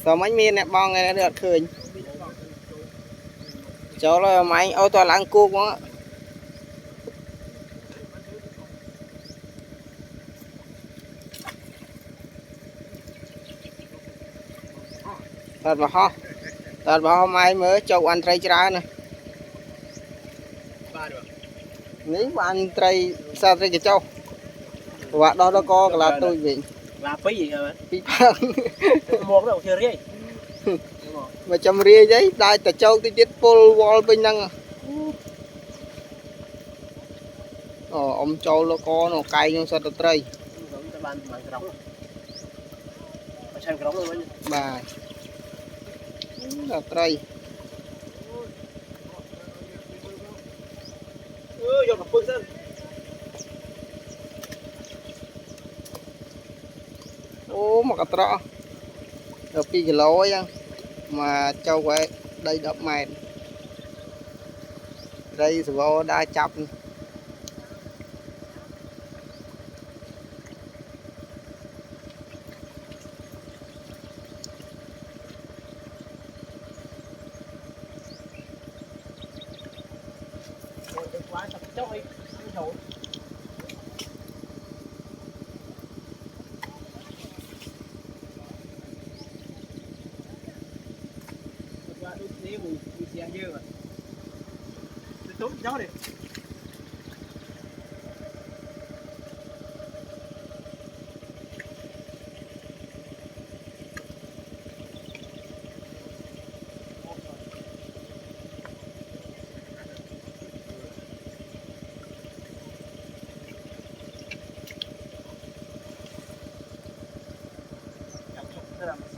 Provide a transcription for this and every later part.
sao mấy miên nè bong này được khơi cháu là máy ô tô lăng cuốc quá thật bảo mai mới cho anh trai ra nè nếu mà anh trai sao trai cái châu và đó nó có là tôi bị là phí gì rồi phí phăng mua cái đầu chơi riêng mà chăm ria giấy đại ta châu tôi chết pol wall bên năng ông châu nó có nó cay nhưng sao trai bà là trai ô mà cái trọ được 2 kg ấy mà châu quay đây đập mèn đây rồi đã chập cháu đi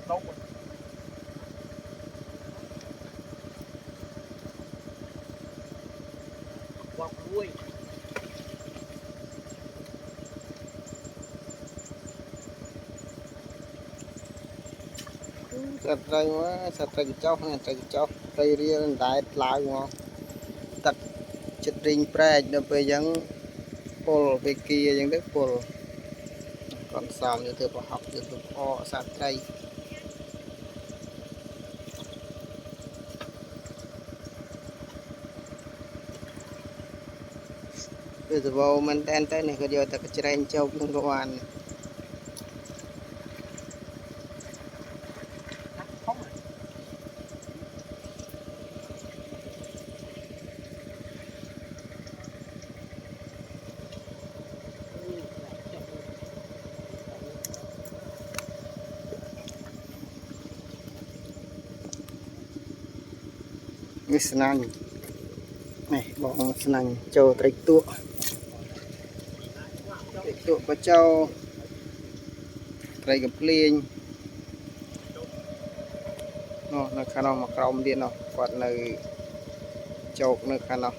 tốt rồi. Qua cuối sạch đây quá sạch đây chóc này sạch chóc đây riêng đại lại ngon tật chật riêng pre được về giống pol về kia giống đất pol còn sao như từ vào học từ kho sạch đây bây giờ vào mình tên tên này có điều ta cái trên châu cũng có ăn Nang này bỏ nang châu trái tua có châu trái gặp liên nó khả năng mà còng điện nó còn là châu nó khả năng